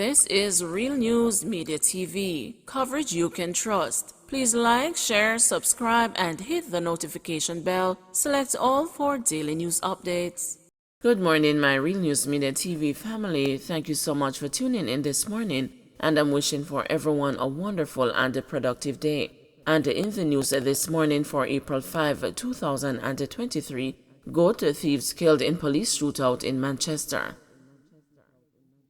This is Real News Media TV, coverage you can trust. Please like, share, subscribe, and hit the notification bell. Select all for daily news updates. Good morning, my Real News Media TV family. Thank you so much for tuning in this morning, and I'm wishing for everyone a wonderful and a productive day. And in the news this morning for April 5, 2023, goat thieves killed in police shootout in Manchester.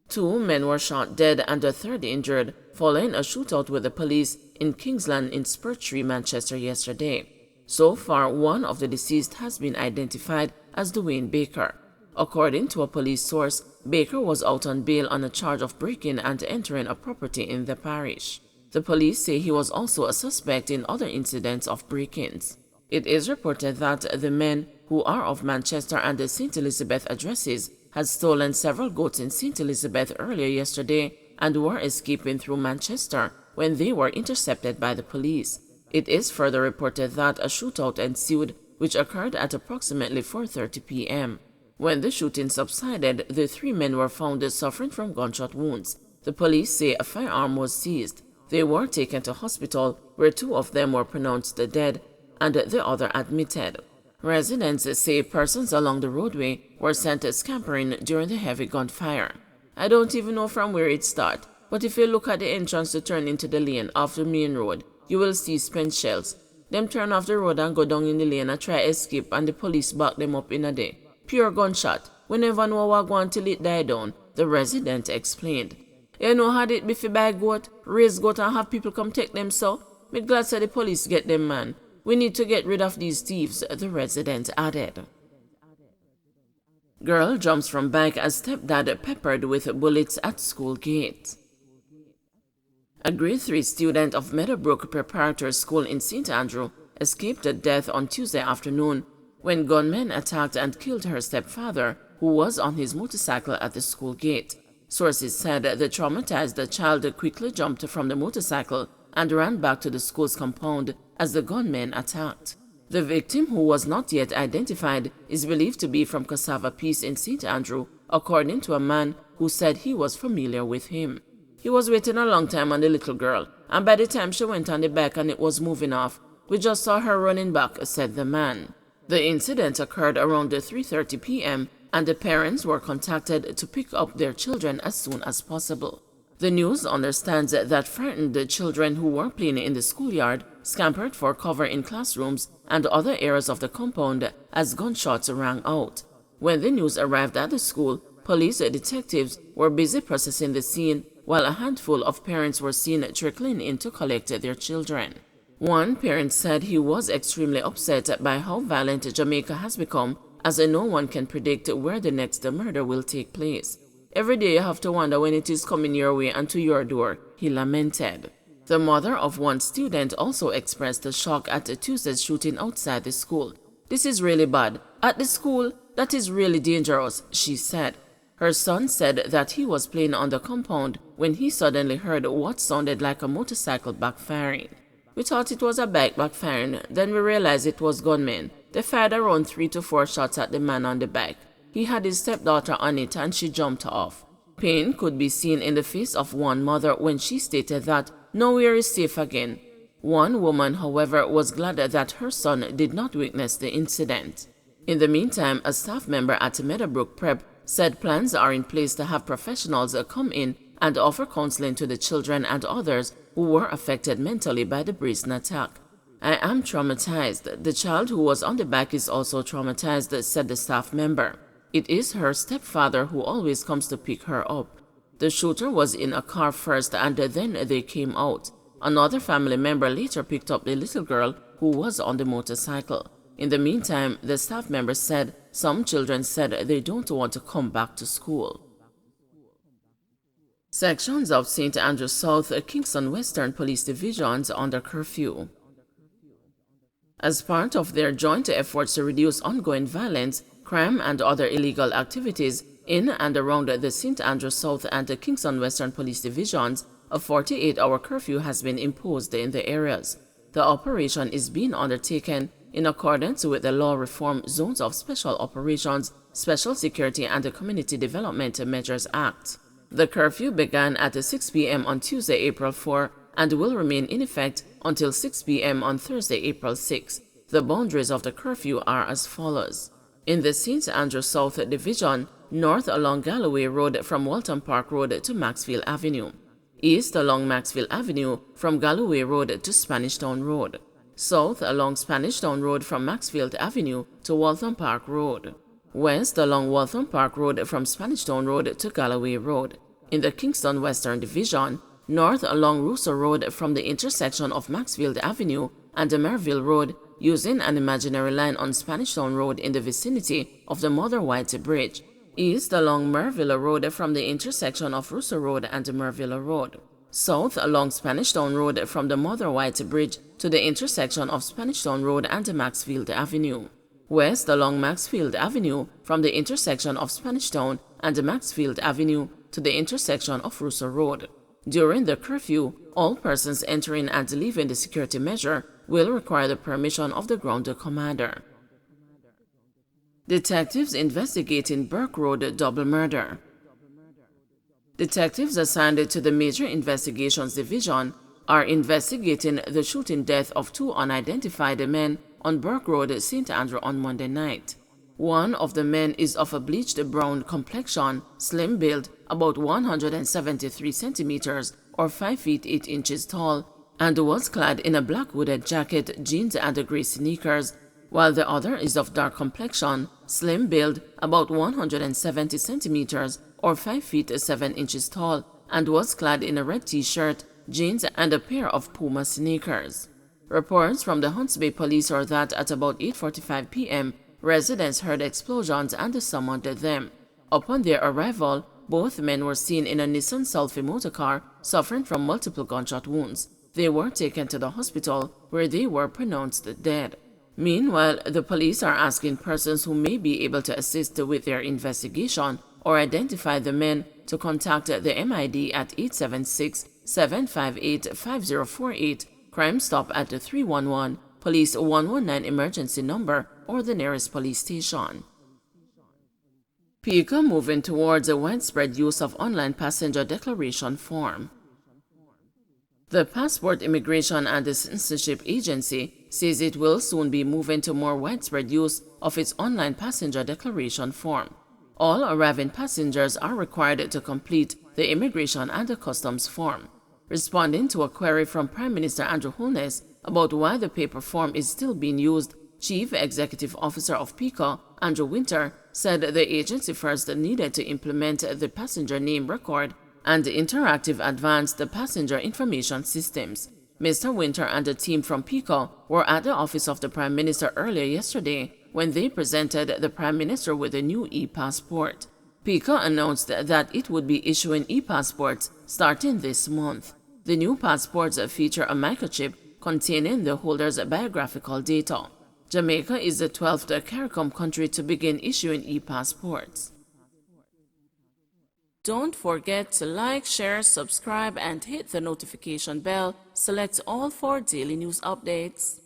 2 men were shot dead and a third injured following a shootout with the police in Kingston in Spurtree, Manchester yesterday. So far, one of the deceased has been identified as Dwayne Baker. According to a police source, Baker was out on bail on a charge of breaking and entering a property in the parish. The police say he was also a suspect in other incidents of break-ins. It is reported that the men, who are of Manchester and the St. Elizabeth addresses, had stolen several goats in St. Elizabeth earlier yesterday and were escaping through Manchester when they were intercepted by the police. It is further reported that a shootout ensued, which occurred at approximately 4:30 p.m. When the shooting subsided, the 3 men were found suffering from gunshot wounds. The police say a firearm was seized. They were taken to hospital, where 2 of them were pronounced dead and the other admitted. Residents say persons along the roadway were sent scampering during the heavy gunfire. I don't even know from where it started, but if you look at the entrance to turn into the lane off the main road, you will see spent shells. Them turn off the road and go down in the lane and try escape, and the police back them up in a day. Pure gunshot. We never know what go on till it die down, the resident explained. You know how it be fi buy goat, raise goat and have people come take them so? Me glad say the police get them, man. We need to get rid of these thieves, the resident added. Girl jumps from back as stepdad peppered with bullets at school gate. A grade 3 student of Meadowbrook Preparatory School in St. Andrew escaped death on Tuesday afternoon when gunmen attacked and killed her stepfather, who was on his motorcycle at the school gate. Sources said the traumatized child quickly jumped from the motorcycle and ran back to the school's compound as the gunmen attacked. The victim, who was not yet identified, is believed to be from Cassava Peace in St. Andrew, according to a man who said he was familiar with him. He was waiting a long time on the little girl, and by the time she went on the bike and it was moving off, we just saw her running back, said the man. The incident occurred around 3:30 p.m., and the parents were contacted to pick up their children as soon as possible. The news understands that frightened children who were playing in the schoolyard scampered for cover in classrooms and other areas of the compound as gunshots rang out. When the news arrived at the school, police detectives were busy processing the scene, while a handful of parents were seen trickling in to collect their children. One parent said he was extremely upset by how violent Jamaica has become, as no one can predict where the next murder will take place. Every day you have to wonder when it is coming your way and to your door, he lamented. The mother of one student also expressed a shock at Tuesday's shooting outside the school. This is really bad. At the school, that is really dangerous, she said. Her son said that he was playing on the compound when he suddenly heard what sounded like a motorcycle backfiring. We thought it was a bike backfiring, then we realized it was gunmen. They fired around 3 to 4 shots at the man on the bike. He had his stepdaughter on it and she jumped off. Pain could be seen in the face of one mother when she stated that nowhere is safe again. One woman, however, was glad that her son did not witness the incident. In the meantime, a staff member at Meadowbrook Prep said plans are in place to have professionals come in and offer counseling to the children and others who were affected mentally by the brazen attack. I am traumatized. The child who was on the bike is also traumatized, said the staff member. It is her stepfather who always comes to pick her up. The shooter was in a car first and then they came out. Another family member later picked up the little girl who was on the motorcycle. In the meantime, the staff member said some children said they don't want to come back to school. Sections of St. Andrew South, Kingston Western Police Divisions under curfew. As part of their joint efforts to reduce ongoing violence, crime and other illegal activities in and around the St. Andrew South and the Kingston Western Police Divisions, a 48-hour curfew has been imposed in the areas. The operation is being undertaken in accordance with the Law Reform Zones of Special Operations, Special Security and the Community Development Measures Act. The curfew began at 6 p.m. on Tuesday, April 4, and will remain in effect until 6 p.m. on Thursday, April 6. The boundaries of the curfew are as follows. In the St. Andrew South Division, north along Galloway Road from Walton Park Road to Maxfield Avenue. East along Maxfield Avenue from Galloway Road to Spanish Town Road. South along Spanish Town Road from Maxfield Avenue to Waltham Park Road. West along Waltham Park Road from Spanish Town Road to Galloway Road. In the Kingston Western Division, north along Russo Road from the intersection of Maxfield Avenue and Merville Road, using an imaginary line on Spanish Town Road in the vicinity of the Mother White Bridge. East along Merville Road from the intersection of Russo Road and Merville Road. South along Spanish Town Road from the Mother White Bridge to the intersection of Spanish Town Road and Maxfield Avenue. West along Maxfield Avenue from the intersection of Spanish Town and Maxfield Avenue to the intersection of Russo Road. During the curfew, all persons entering and leaving the security measure will require the permission of the ground commander. Detectives investigating Burke Road double murder. Detectives assigned to the Major Investigations Division are investigating the shooting death of two unidentified men on Burke Road, St. Andrew on Monday night. One of the men is of a bleached brown complexion, slim build, about 173 centimeters or 5 feet 8 inches tall, and was clad in a black hooded jacket, jeans and gray sneakers, while the other is of dark complexion, slim build, about 170 centimeters or 5 feet 7 inches tall, and was clad in a red t-shirt, jeans and a pair of Puma sneakers. Reports from the Hunts Bay Police are that at about 8:45 p.m., residents heard explosions and summoned them. Upon their arrival, both men were seen in a Nissan Selfie motorcar suffering from multiple gunshot wounds. They were taken to the hospital where they were pronounced dead. Meanwhile, the police are asking persons who may be able to assist with their investigation or identify the men to contact the MID at 876-758-5048, Crime Stop at 311, Police 119 emergency number, or the nearest police station. PICA moving towards a widespread use of online passenger declaration form. The Passport Immigration and Citizenship Agency says it will soon be moving to more widespread use of its online passenger declaration form. All arriving passengers are required to complete the Immigration and Customs form. Responding to a query from Prime Minister Andrew Holness about why the paper form is still being used, Chief Executive Officer of PICA, Andrew Winter, said the agency first needed to implement the passenger name record and interactive advanced passenger information systems. Mr. Winter and the team from PICA were at the office of the Prime Minister earlier yesterday when they presented the Prime Minister with a new e-passport. PICA announced that it would be issuing e-passports starting this month. The new passports feature a microchip containing the holder's biographical data. Jamaica is the 12th CARICOM country to begin issuing e-passports. Don't forget to like, share, subscribe, and hit the notification bell. Select all for daily news updates.